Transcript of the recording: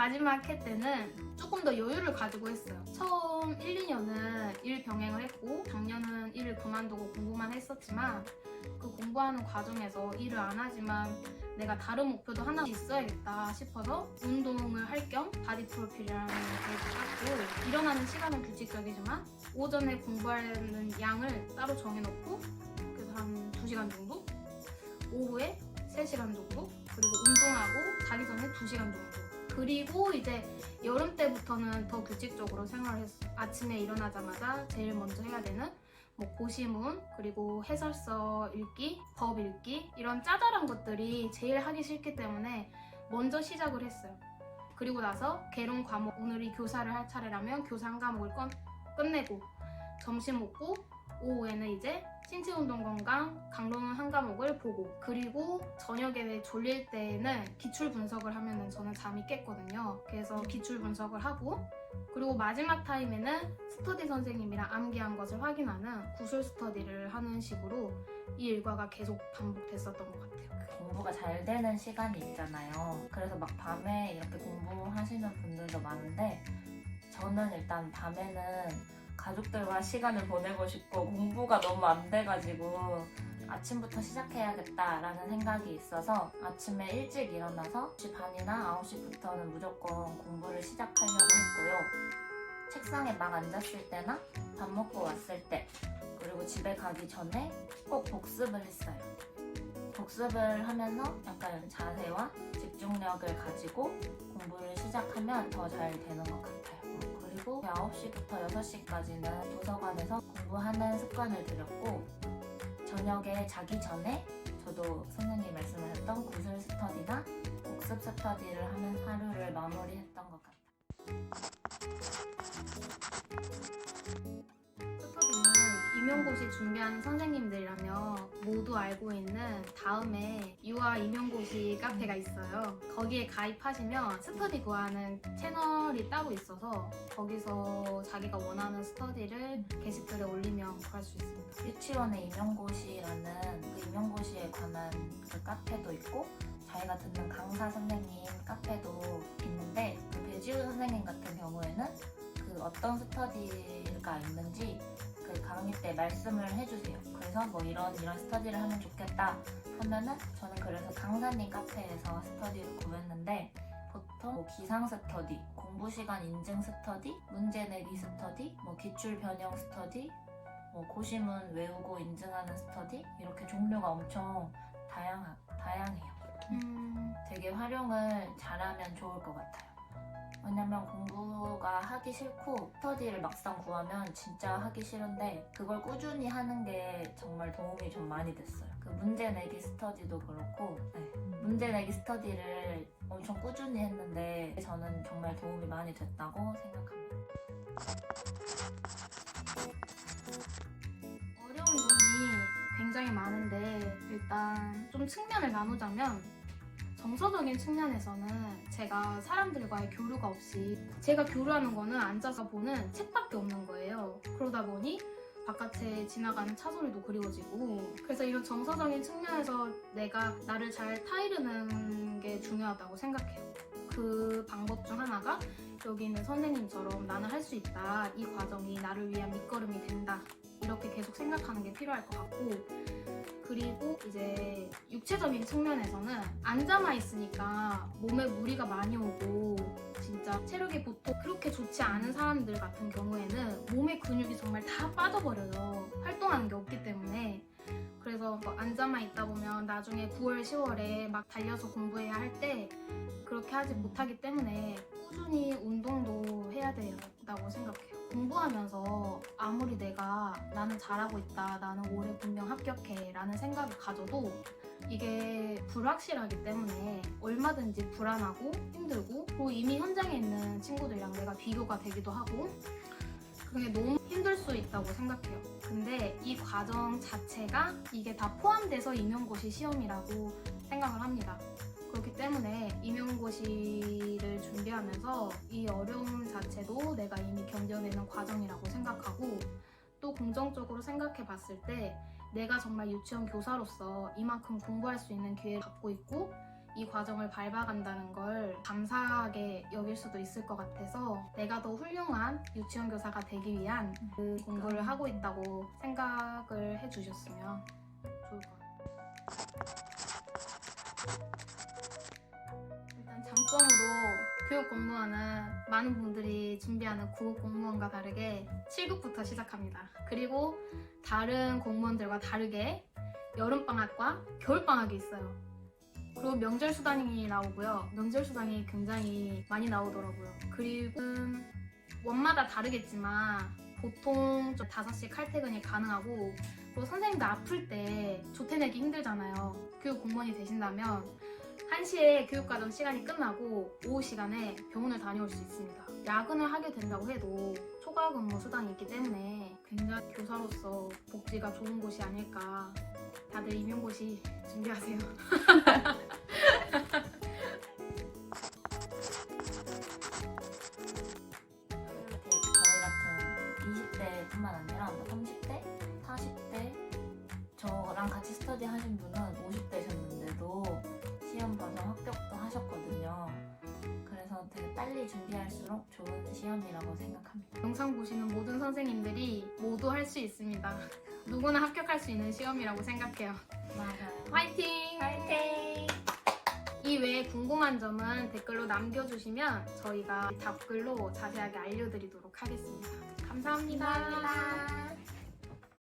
마지막 해 때는 조금 더 여유를 가지고 했어요. 처음 1, 2년은 일 병행을 했고 작년은 일을 그만두고 공부만 했었지만 그 공부하는 과정에서 일을 안 하지만 내가 다른 목표도 하나 있어야겠다 싶어서 운동을 할 겸 바디 프로필이라는 계획을 짰고 일어나는 시간은 규칙적이지만 오전에 공부하는 양을 따로 정해놓고 그래서 한 2시간 정도? 오후에 3시간 정도? 그리고 운동하고 자기 전에 2시간 정도. 그리고 이제 여름 때부터는 더 규칙적으로 생활을 했어요. 아침에 일어나자마자 제일 먼저 해야 되는 뭐 고시문, 그리고 해설서 읽기, 법 읽기 이런 짜잘한 것들이 제일 하기 싫기 때문에 먼저 시작을 했어요. 그리고 나서 개론 과목, 오늘이 교사를 할 차례라면 교사 한 과목을 끝내고 점심 먹고 오후에는 이제 신체운동 건강 강론 한 과목을 보고 그리고 저녁에 졸릴 때는 기출 분석을 하면은 저는 잠이 깼거든요. 그래서 기출 분석을 하고 그리고 마지막 타임에는 스터디 선생님이랑 암기한 것을 확인하는 구술 스터디를 하는 식으로 이 일과가 계속 반복됐었던 것 같아요. 공부가 잘 되는 시간이 있잖아요. 그래서 막 밤에 이렇게 공부하시는 분들도 많은데 저는 일단 밤에는 가족들과 시간을 보내고 싶고 공부가 너무 안 돼가지고 아침부터 시작해야겠다라는 생각이 있어서 아침에 일찍 일어나서 9시 반이나 9시부터는 무조건 공부를 시작하려고 했고요. 책상에 막 앉았을 때나 밥 먹고 왔을 때 그리고 집에 가기 전에 꼭 복습을 했어요. 복습을 하면서 약간 자세와 집중력을 가지고 공부를 시작하면 더 잘 되는 것 같아요. 그리고 9시부터 6시까지는 도서관에서 공부하는 습관을 들였고 저녁에 자기 전에 저도 선생님이 말씀하셨던 구술 스터디나 복습 스터디를 하면 하루를 마무리했던 것 같아요. 임용고시 준비하는 선생님들이라면 모두 알고 있는 다음에 유아 임용고시 카페가 있어요. 거기에 가입하시면 스터디 구하는 채널이 따로 있어서 거기서 자기가 원하는 스터디를 게시글에 올리면 구할 수 있습니다. 유치원의 임용고시라는 그 임용고시에 관한 그 카페도 있고 자기가 듣는 강사 선생님 카페도 있는데 그 배지우 선생님 같은 경우에는 그 어떤 스터디가 있는지 그 강의 때 말씀을 해주세요. 그래서 뭐 이런 스터디를 하면 좋겠다 하면은 저는 그래서 강사님 카페에서 스터디를 구했는데 보통 뭐 기상 스터디, 공부 시간 인증 스터디, 문제 내기 스터디, 뭐 기출 변형 스터디, 뭐 고시문 외우고 인증하는 스터디 이렇게 종류가 엄청 다양해요. 되게 활용을 잘하면 좋을 것 같아요. 왜냐면 공부가 하기 싫고 스터디를 막상 구하면 진짜 하기 싫은데 그걸 꾸준히 하는 게 정말 도움이 좀 많이 됐어요. 그 문제 내기 스터디도 그렇고 문제 내기 스터디를 엄청 꾸준히 했는데 저는 정말 도움이 많이 됐다고 생각합니다. 어려운 점이 굉장히 많은데 일단 좀 측면을 나누자면 정서적인 측면에서는 제가 사람들과의 교류가 없이 제가 교류하는 거는 앉아서 보는 책밖에 없는 거예요. 그러다 보니 바깥에 지나가는 차 소리도 그리워지고 그래서 이런 정서적인 측면에서 내가 나를 잘 타이르는 게 중요하다고 생각해요. 그 방법 중 하나가 여기 있는 선생님처럼 나는 할 수 있다. 이 과정이 나를 위한 밑거름이 된다. 이렇게 계속 생각하는 게 필요할 것 같고 그리고 이제 육체적인 측면에서는 앉아만 있으니까 몸에 무리가 많이 오고 진짜 체력이 보통 그렇게 좋지 않은 사람들 같은 경우에는 몸의 근육이 정말 다 빠져버려요. 활동하는 게 없기 때문에. 그래서 뭐 앉아만 있다 보면 나중에 9월, 10월에 막 달려서 공부해야 할 때 그렇게 하지 못하기 때문에 꾸준히 운동도 해야 된다고 생각해요. 공부하면서 아무리 내가 나는 잘하고 있다, 나는 올해 분명 합격해 라는 생각을 가져도 이게 불확실하기 때문에 얼마든지 불안하고 힘들고 그리고 이미 현장에 있는 친구들이랑 내가 비교가 되기도 하고 그게 너무 힘들 수 있다고 생각해요. 근데 이 과정 자체가 이게 다 포함돼서 임용고시 시험이라고 생각을 합니다. 그렇기 때문에 임용고시를 준비하면서 이 어려움 자체도 내가 이미 견뎌내는 과정이라고 생각하고 또 긍정적으로 생각해 봤을 때 내가 정말 유치원 교사로서 이만큼 공부할 수 있는 기회를 갖고 있고 이 과정을 밟아간다는 걸 감사하게 여길 수도 있을 것 같아서 내가 더 훌륭한 유치원 교사가 되기 위한 그 공부를 하고 있다고 생각을 해주셨으면 좋을 것 같아요. 일단 장점으로 교육 공무원은 많은 분들이 준비하는 9급 공무원과 다르게 7급부터 시작합니다. 그리고 다른 공무원들과 다르게 여름방학과 겨울방학이 있어요. 그리고 명절수당이 나오고요. 명절수당이 굉장히 많이 나오더라고요. 그리고 원마다 다르겠지만 보통 좀 5시 칼퇴근이 가능하고 그리고 선생님들 아플 때 조퇴 내기 힘들잖아요. 교육 공무원이 되신다면 1시에 교육과정 시간이 끝나고 오후 시간에 병원을 다녀올 수 있습니다. 야근을 하게 된다고 해도 초과 근무 수당이 있기 때문에 굉장히 교사로서 복지가 좋은 곳이 아닐까. 다들 임용고시 준비하세요. 저희 같은 20대뿐만 아니라 30대, 40대 저랑 같이 스터디 하신 분은 50대셨는데도 시험 과정 합격도 하셨거든요. 그래서 되게 빨리 준비할수록 좋은 시험이라고 생각합니다. 영상 보시는 모든 선생님들이 모두 할 수 있습니다. 누구나 합격할 수 있는 시험이라고 생각해요. 맞아요. 화이팅! 화이팅! 이 외에 궁금한 점은 댓글로 남겨주시면 저희가 답글로 자세하게 알려드리도록 하겠습니다. 감사합니다. 감사합니다.